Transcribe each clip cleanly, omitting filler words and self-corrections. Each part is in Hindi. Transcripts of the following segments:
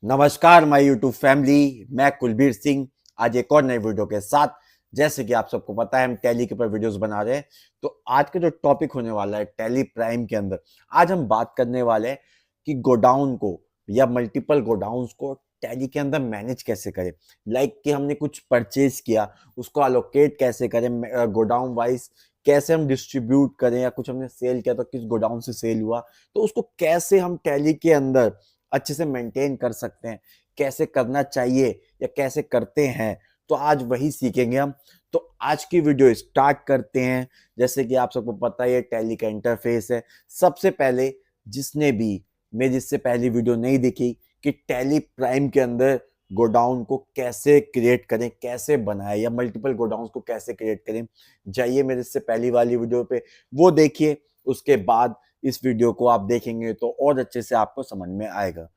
नमस्कार माय यूट्यूब फैमिली, मैं कुलबीर सिंह आज एक और नई वीडियो के साथ। जैसे कि आप सबको पता है हम टैली के ऊपर वीडियोस बना रहे हैं। तो आज का जो टॉपिक होने वाला है टैली प्राइम के अंदर, आज हम बात करने वाले हैं कि गोडाउन को या मल्टीपल गोडाउन्स को टैली के अंदर मैनेज कैसे करें। कि हमने कुछ परचेज किया, उसको अलोकेट कैसे करें गोडाउन वाइज, कैसे हम डिस्ट्रीब्यूट करें, या कुछ हमने सेल किया तो किस गोडाउन से सेल हुआ, तो उसको कैसे हम टैली के अंदर अच्छे से मेंटेन कर सकते हैं, कैसे करना चाहिए या कैसे करते हैं। तो आज वही सीखेंगे हम। तो आज की वीडियो स्टार्ट करते हैं। जैसे कि आप सबको पता है ये टैली का इंटरफेस है। सबसे पहले जिसने भी मेरी इससे पहली वीडियो नहीं देखी कि टैली प्राइम के अंदर गोडाउन को कैसे क्रिएट करें, कैसे बनाए, या मल्टीपल गोडाउन को कैसे क्रिएट करें, जाइए मेरे इससे पहली वाली वीडियो पे वो देखिए। उसके बाद इस वीडियो को आप देखेंगे तो और अच्छे से आपको समझ में आएगा।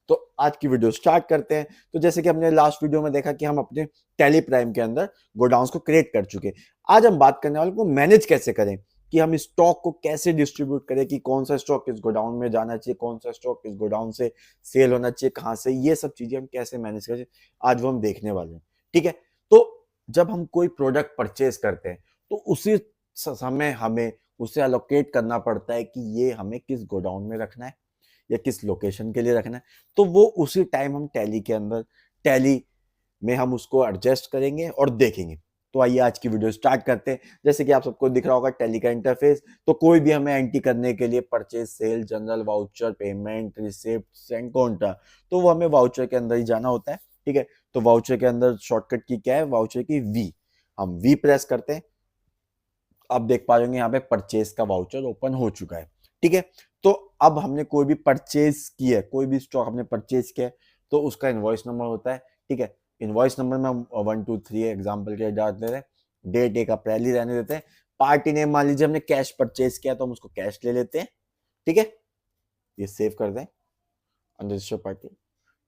तो आज की वीडियो स्टार्ट करते हैं। तो जैसे कि हमने लास्ट वीडियो में देखा कि हम अपने टैली प्राइम के अंदर गोडाउन्स को क्रिएट कर चुके हैं। आज हम बात करने वाले को मैनेज कैसे करें, कि हम स्टॉक को कैसे डिस्ट्रीब्यूट करें, कि कौन सा स्टॉक किस गोडाउन में जाना चाहिए, कौन सा स्टॉक किस गोडाउन से सेल होना चाहिए, कहाँ से, ये सब चीजें हम कैसे मैनेज करें, आज वो हम देखने वाले हैं। ठीक है। तो जब हम कोई प्रोडक्ट परचेज करते हैं तो उसी समय हमें उसे अलोकेट करना पड़ता है कि ये हमें किस गोडाउन में रखना है या किस लोकेशन के लिए रखना है। तो वो उसी टाइम हम टैली के अंदर, टैली में हम उसको एडजस्ट करेंगे और देखेंगे। तो आइए आज की वीडियो स्टार्ट करते हैं। जैसे कि आप सबको दिख रहा होगा टैली का इंटरफेस। तो कोई भी हमें एंट्री करने के लिए purchase, sale, general, voucher, payment, receipt, send counter, तो वो हमें वाउचर के अंदर ही जाना होता है। ठीक है। तो वाउचर के अंदर शॉर्टकट की क्या है, वाउचर की वी, हम वी प्रेस करते हैं। आप देख पा रहे होंगे यहाँ पे परचेज का वाउचर ओपन हो चुका है। ठीक है। तो अब हमने कोई भी परचेज किया है, कोई भी स्टॉक हमने परचेज किया है, तो उसका इनवॉइस नंबर होता है। ठीक है। इनवॉइस नंबर में हम 1 2 3 एग्जाम्पल के डाल देते हैं। डेट एक अप्रैल ही रहने देते हैं। पार्टी नेम मान लीजिए हमने कैश परचेज किया तो हम उसको कैश ले लेते हैं। ठीक है। ये सेव कर दें अनरजिस्टर्ड पार्टी।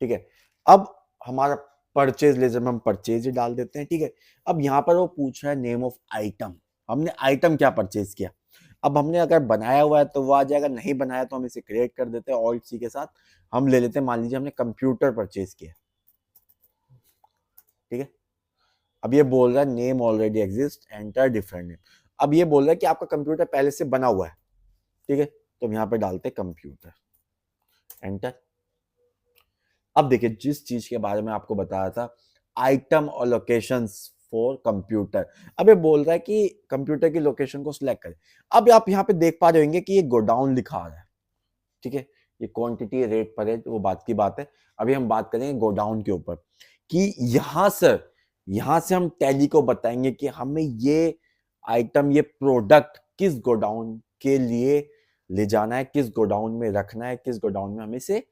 ठीक है। अब हमारा परचेज लेजर में हम परचेज ही डाल देते हैं। ठीक है। अब यहाँ पर वो पूछ रहा है नेम ऑफ आइटम, हमने आइटम क्या परचेज किया। अब हमने अगर बनाया हुआ है तो वो आ जाएगा, नहीं बनाया तो हम इसे क्रिएट कर देते हैं ऑल्ट सी के साथ। हम ले लेते हैं, मान लीजिए हमने कंप्यूटर परचेज किया। ठीक है। अब ये बोल रहा है name already exist, enter different name. अब ये बोल रहा है कि आपका कंप्यूटर पहले से बना हुआ है। ठीक है। तो हम यहाँ पे डालते हैं कंप्यूटर, एंटर। अब देखिए जिस चीज के बारे में आपको बताया था, आइटम और लोकेशंस फॉर कंप्यूटर, अब ये बोल रहा है कि कंप्यूटर की लोकेशन को सिलेक्ट करें। अब आप यहाँ पे देख पा रहे होंगे कि ये गोडाउन लिखा आ रहा है। ठीक है। ये क्वांटिटी रेट पर है, वो बात की बात है। अभी हम बात करेंगे गोडाउन के ऊपर कि यहां से हम टैली को बताएंगे कि हमें ये आइटम, ये प्रोडक्ट किस गोडाउन के लिए ले जाना है, किस गोडाउन में रखना है, किस गोडाउन में हमें इसे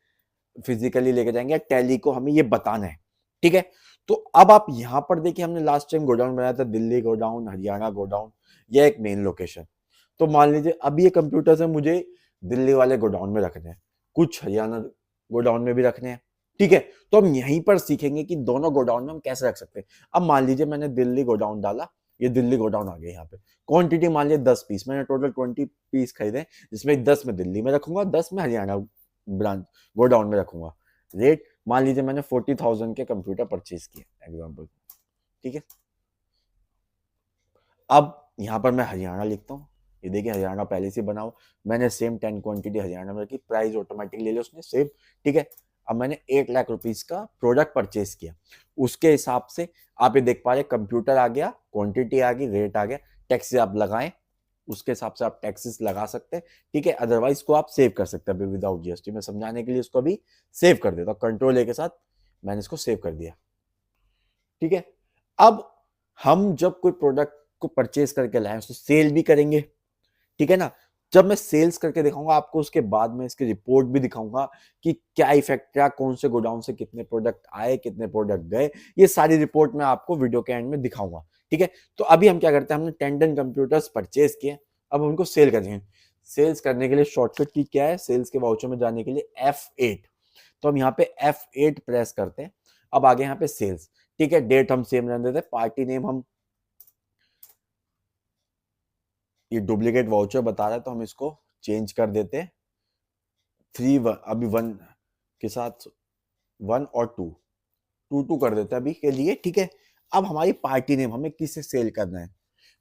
फिजिकली लेके जाएंगे, टैली को हमें ये बताना है। ठीक है। तो अब आप यहां पर देखिए हमने लास्ट टाइम गोडाउन बनाया था, दिल्ली गोडाउन, हरियाणा गोडाउन, यह एक मेन लोकेशन। तो मान लीजिए अभी ये कंप्यूटर से मुझे दिल्ली वाले गोडाउन में रखने हैं, कुछ हरियाणा गोडाउन में भी रखने हैं। ठीक है। तो हम यहीं पर सीखेंगे कि दोनों गोडाउन में हम कैसे रख सकते हैं। अब मान लीजिए मैंने दिल्ली गोडाउन डाला, ये दिल्ली गोडाउन आ गया। यहाँ पे क्वांटिटी मान लीजिए 10 पीस, मैंने टोटल 20 पीस खरीदे, जिसमें 10 में दिल्ली में रखूंगा, 10 में हरियाणा ब्रांच गोडाउन में रखूंगा। रेट मान लीजिए मैंने 40,000 के कंप्यूटर परचेज किए एग्जाम्पल। ठीक है। अब यहाँ पर मैं हरियाणा लिखता हूँ। ये देखिए हरियाणा पहले से बना हुआ, मैंने सेम 10 क्वांटिटी हरियाणा में रखी, प्राइस ऑटोमेटिक ले लिया उसने सेम। ठीक है। अब मैंने 1 लाख रुपीज का प्रोडक्ट परचेज किया, उसके हिसाब से आप ये देख पा रहे कंप्यूटर आ गया, क्वांटिटी आ गई, रेट आ गया, टैक्सेस आप लगाएं, उसके हिसाब से आप टैक्सेस लगा सकते हैं। ठीक है। अदरवाइज को आप सेव कर सकते हैं अभी विदाउट जीएसटी में, समझाने के लिए इसको अभी सेव कर देता हूँ, कंट्रोल ए के साथ मैंने इसको सेव कर दिया। ठीक है। अब हम जब कोई प्रोडक्ट को परचेज करके लाए तो सेल भी करेंगे। ठीक है ना। जब मैं सेल्स करके दिखाऊंगा आपको, उसके बाद में इसकी रिपोर्ट भी दिखाऊंगा कि क्या इफेक्ट, क्या कौन से गोडाउन से कितने प्रोडक्ट आए, कितने प्रोडक्ट गए, ये सारी रिपोर्ट मैं आपको वीडियो के एंड में दिखाऊंगा। ठीक है। तो अभी हम क्या करते हैं, हमने 10 कंप्यूटर्स परचेज किए, अब हम उनको सेल करेंगे। सेल्स करने के लिए शॉर्टकट की क्या है, सेल्स के वाउचर में जाने के लिए F8। तो हम यहाँ पे F8 प्रेस करते हैं। अब आगे यहाँ पे सेल्स। ठीक है। डेट हम सेम रहने देते हैं, पार्टी नेम हम, ये डुप्लीकेट वाउचर बता रहा है तो हम इसको चेंज कर देते हैं। 3 अभी 1 के साथ 1 और 2, 2 कर देते हैं अभी के लिए, ठीक है। अब हमारी पार्टी नेम हमें किसे सेल करना है।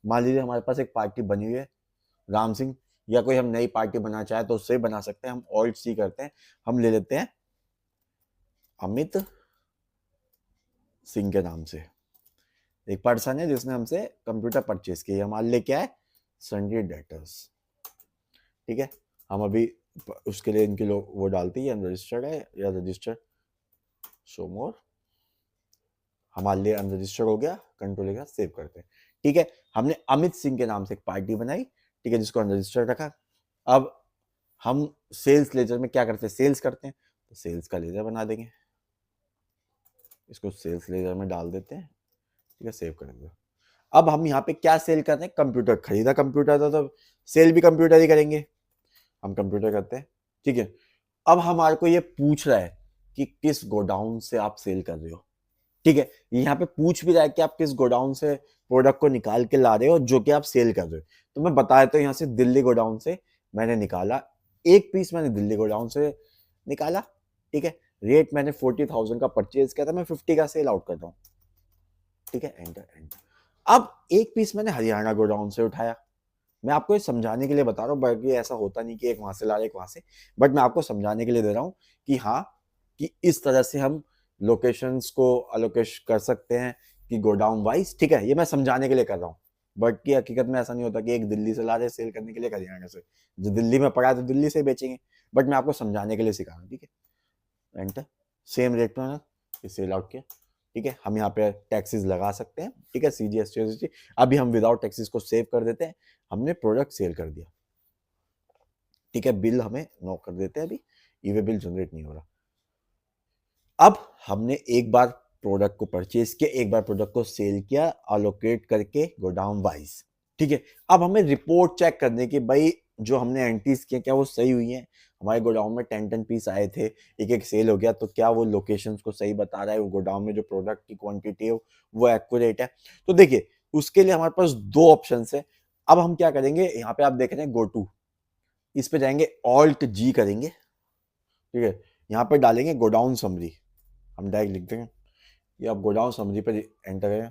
मान लीजिए हमारे पास एक पार्टी बनी हुई है राम सिंह, या कोई हम नई पार्टी बनाना चाहे तो उससे बना सकते हैं। हम ऑल्ट सी करते हैं, हम ले लेते हैं अमित सिंह के नाम से। एक पर्सन है जिसने हमसे कंप्यूटर परचेज किया, हमारे लिए क्या है, सन्ड्री डेटर्स, ठीक है। हम अभी उसके लिए इनके लोग वो डालते ही अनरजिस्टर्ड है या रजिस्टर्ड, शो मोर, हमारे लिए अनरजिस्टर्ड हो गया, कंट्रोल लेगा, सेव करते हैं, ठीक है। हमने अमित सिंह के नाम से एक पार्टी बनाई, ठीक है, जिसको अनरजिस्टर्ड रखा। अब हम सेल्स लेजर में क्या करते हैं, सेल्स करते हैं, तो सेल्स का लेजर बना देंगे, इसको सेल्स लेजर में डाल देते हैं, ठीक है, सेव कर देंगे। अब हम यहाँ पे क्या सेल कर रहे हैं, कंप्यूटर खरीदा, कंप्यूटर था तो सेल भी कंप्यूटर ही करेंगे, हम कंप्यूटर करते हैं, ठीक है। अब हमारे को ये पूछ रहा है कि किस गोडाउन से आप सेल कर रहे हो, ठीक है। यहाँ पे पूछ भी रहा है कि आप किस गोडाउन से प्रोडक्ट को निकाल के ला रहे हो जो कि आप सेल कर रहे हो। तो मैं बता देता हूँ, यहाँ से दिल्ली गोडाउन से मैंने निकाला, एक पीस मैंने दिल्ली गोडाउन से निकाला, ठीक है। रेट मैंने 40,000 का परचेज किया था, मैं 50 का सेल आउट कर रहा हूँ, ठीक है, एंटर एंटर। अब एक पीस मैंने हरियाणा गोडाउन से उठाया, मैं आपको ये समझाने के लिए बता रहा हूँ, बाकी ऐसा होता नहीं कि एक वहां से ला रहे एक वहां से, बट मैं आपको समझाने के लिए दे रहा हूँ कि हाँ, कि इस तरह से हम लोकेशंस को अलोकेश कर सकते हैं कि गोडाउन वाइज, ठीक है। ये मैं समझाने के लिए कर रहा हूँ, बट की हकीकत में ऐसा नहीं होता कि एक दिल्ली से ला रहे सेल करने के लिए, हरियाणा से, जो दिल्ली में पड़ा है तो दिल्ली से बेचेंगे, बट मैं आपको समझाने के लिए सिखा रहा हूँ, ठीक है। एंटर, सेम रेट में सेल आउट किया, ठीक है। हम यहाँ पे टैक्सेस लगा सकते हैं, ठीक है, CGST। अभी हम विदाउट टैक्सेस को सेव कर देते हैं, हमने प्रोडक्ट सेल कर दिया, ठीक है। बिल हमें नो कर देते हैं, अभी ईवे बिल जनरेट नहीं हो रहा। अब हमने एक बार प्रोडक्ट को परचेज किया, एक बार प्रोडक्ट को सेल किया, अलोकेट करके गोडाउन वाइज, ठीक है। अब हमें रिपोर्ट चेक करने की, भाई जो हमने एंट्रीज किए क्या वो सही हुई है, हमारे गोडाउन में 10 पीस आए थे, एक एक सेल हो गया, तो क्या वो लोकेशंस को सही बता रहा है, वो गोडाउन में जो प्रोडक्ट की क्वांटिटी है वो एक्यूरेट है। तो देखिए, उसके लिए हमारे पास दो ऑप्शन है। अब हम क्या करेंगे, यहाँ पे आप देख रहे हैं गो टू, इस पे जाएंगे, ऑल्ट जी करेंगे, ठीक है। यहाँ पे डालेंगे गोडाउन समरी, हम डायरेक्ट लिख देंगे ये, आप गोडाउन समरी पर एंटर करें।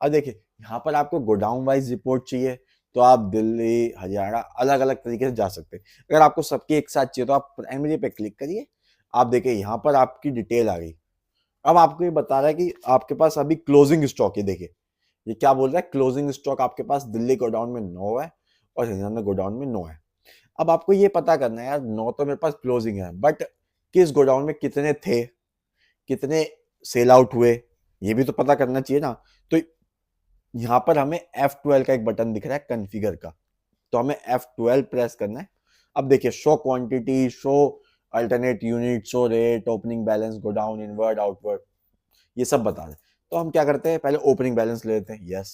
अब देखिए, यहाँ पर आपको गोडाउन वाइज रिपोर्ट चाहिए तो आप दिल्ली हरियाणा अलग अलग तरीके से जा सकते हैं। अगर आपको सबके एक साथ चाहिए तो आप प्राइमरी पे क्लिक करिए, आप देखिए यहाँ पर आपकी डिटेल आ गई। अब आपको ये बता रहा है कि आपके पास अभी क्लोजिंग स्टॉक है, देखिए ये क्या बोल रहा है, क्लोजिंग स्टॉक आपके पास दिल्ली गोडाउन में 9 है और हरियाणा गोडाउन में 9 है। अब आपको ये पता करना है यार, 9 तो मेरे पास क्लोजिंग है, बट किस गोडाउन में कितने थे, कितने सेल आउट हुए, ये भी तो पता करना चाहिए ना। तो यहाँ पर हमें F12 का एक बटन दिख रहा है कॉन्फ़िगर का, तो हमें F12 प्रेस करना है। अब देखिए, show quantity, show alternate unit, show rate, opening balance, godown inward outward, ये सब बता दें। तो हम क्या करते हैं, पहले ओपनिंग बैलेंस ले लेते हैं, यस।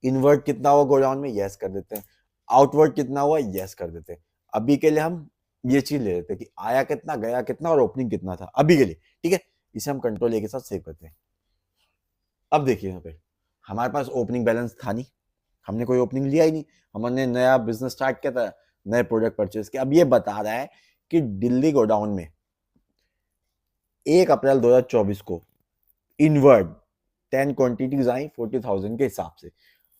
इनवर्ड कितना हुआ गोडाउन में, यस कर देते हैं। आउटवर्ड कितना हुआ, यस कर देते हैं। अभी के लिए हम ये चीज ले लेते हैं कि आया कितना, गया कितना और ओपनिंग कितना था अभी के लिए, ठीक है। इसे हम कंट्रोल ए के साथ सेव करते हैं। अब देखिए, यहाँ पे हमारे पास ओपनिंग बैलेंस था नहीं, हमने कोई ओपनिंग लिया ही नहीं, हमने नया बिजनेस स्टार्ट किया था, नए प्रोडक्ट परचेज किया। अब ये बता रहा है कि दिल्ली गोडाउन में 1 अप्रैल 2024 को इनवर्ड 10 क्वांटिटीज आई 40,000 के हिसाब से,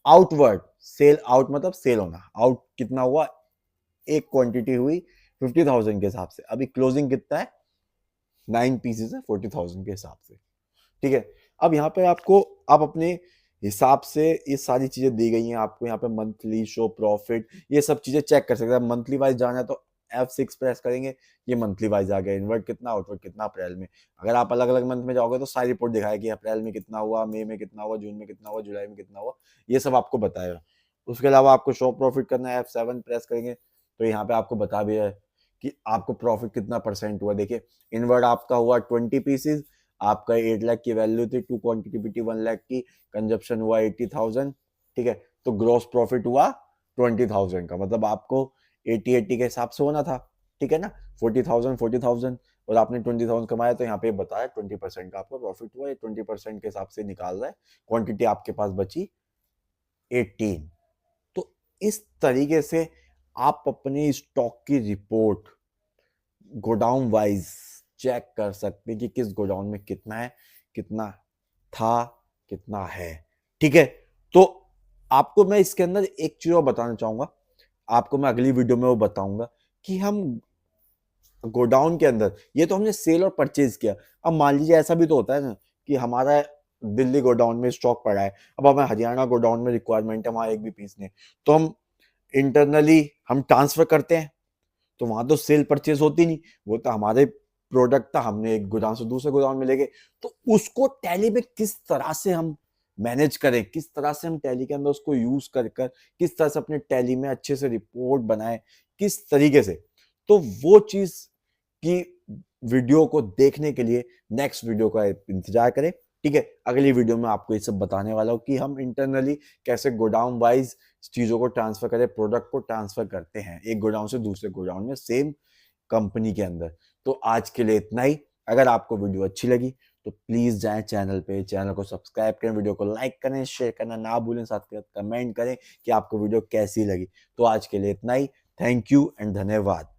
आउटवर्ड सेल आउट मतलब सेल होना, आउट कितना हुआ, एक क्वांटिटी हुई 50,000 के हिसाब से। अभी क्लोजिंग कितना है, 9 पीसेस है 40,000 के हिसाब से, ठीक है। अब यहाँ पे आपको, आप अपने हिसाब से ये सारी चीजें दी गई हैं आपको, यहाँ पे मंथली, शो प्रॉफिट, ये सब चीजें चेक कर सकते हैं। मंथली वाइज जाना है तो F6 प्रेस करेंगे, ये मंथली वाइज आ गया, इनवर्ट कितना, आउटवर्ट कितना अप्रैल में। अगर आप अलग अलग मंथ में जाओगे तो सारी रिपोर्ट दिखाएगा कि अप्रैल में कितना हुआ, मई में कितना हुआ, जून में कितना हुआ, जुलाई में कितना हुआ, ये सब आपको बताएगा। उसके अलावा आपको शो प्रॉफिट करना है, F7 प्रेस करेंगे तो यहाँ पे आपको बता भी है कि आपको प्रॉफिट कितना परसेंट हुआ। देखिए, इनवर्ट आपका हुआ 20 पीसेज, आपका 8 लाख की वैल्यू थी, 2 क्वांटिटी बिटी 1 लाख की, कंजप्शन हुआ 80,000, ठीक है। तो ग्रॉस प्रॉफिट हुआ 20,000 का, मतलब आपको 80 के हिसाब से होना था, ठीक है ना। 40,000 और आपने 20,000 कमाया, तो यहाँ पे बताया 20% का आपका प्रॉफिट हुआ, 20% के हिसाब से निकाल रहा है। क्वांटिटी आपके पास बची 18। तो इस तरीके से आप अपनी स्टॉक की रिपोर्ट गोडाउन वाइज चेक कर सकते हैं कि किस गोडाउन में कितना है, कितना था, कितना है। ठीक है, तो आपको मैं इसके अंदर एक चीज और बताना चाहूंगा, आपको मैं अगली वीडियो में वो बताऊंगा कि हम गोडाउन के अंदर, ये तो हमने सेल और परचेज किया। अब मान लीजिए ऐसा भी तो होता है ना कि हमारा दिल्ली गोडाउन में स्टॉक पड़ा है, अब हमें हरियाणा गोडाउन में रिक्वायरमेंट है, वहां एक भी पीस नहीं, तो हम इंटरनली हम ट्रांसफर करते हैं, तो वहां तो सेल परचेज होती नहीं, वो तो हमारे प्रोडक्ट था, हमने एक गोदाम से दूसरे गोदाम में ले गए। तो उसको टैली में किस तरह से हम मैनेज करें, किस तरह से हम टैली के अंदर उसको यूज कर कर किस तरह से अपने टैली में अच्छे से रिपोर्ट बनाए, किस तरीके से, तो वो चीज की वीडियो को देखने के लिए नेक्स्ट वीडियो का इंतजार करें। ठीक है, अगली वीडियो में आपको ये सब बताने वाला हूँ कि हम इंटरनली कैसे गोडाउन वाइज चीजों को ट्रांसफर करें, प्रोडक्ट को ट्रांसफर करते हैं एक गोडाउन से दूसरे गोडाउन में सेम कंपनी के अंदर। तो आज के लिए इतना ही। अगर आपको वीडियो अच्छी लगी तो प्लीज जाएं चैनल पे, चैनल को सब्सक्राइब करें, वीडियो को लाइक करें, शेयर करना ना भूलें, साथ के साथ कमेंट करें कि आपको वीडियो कैसी लगी। तो आज के लिए इतना ही। थैंक यू एंड धन्यवाद।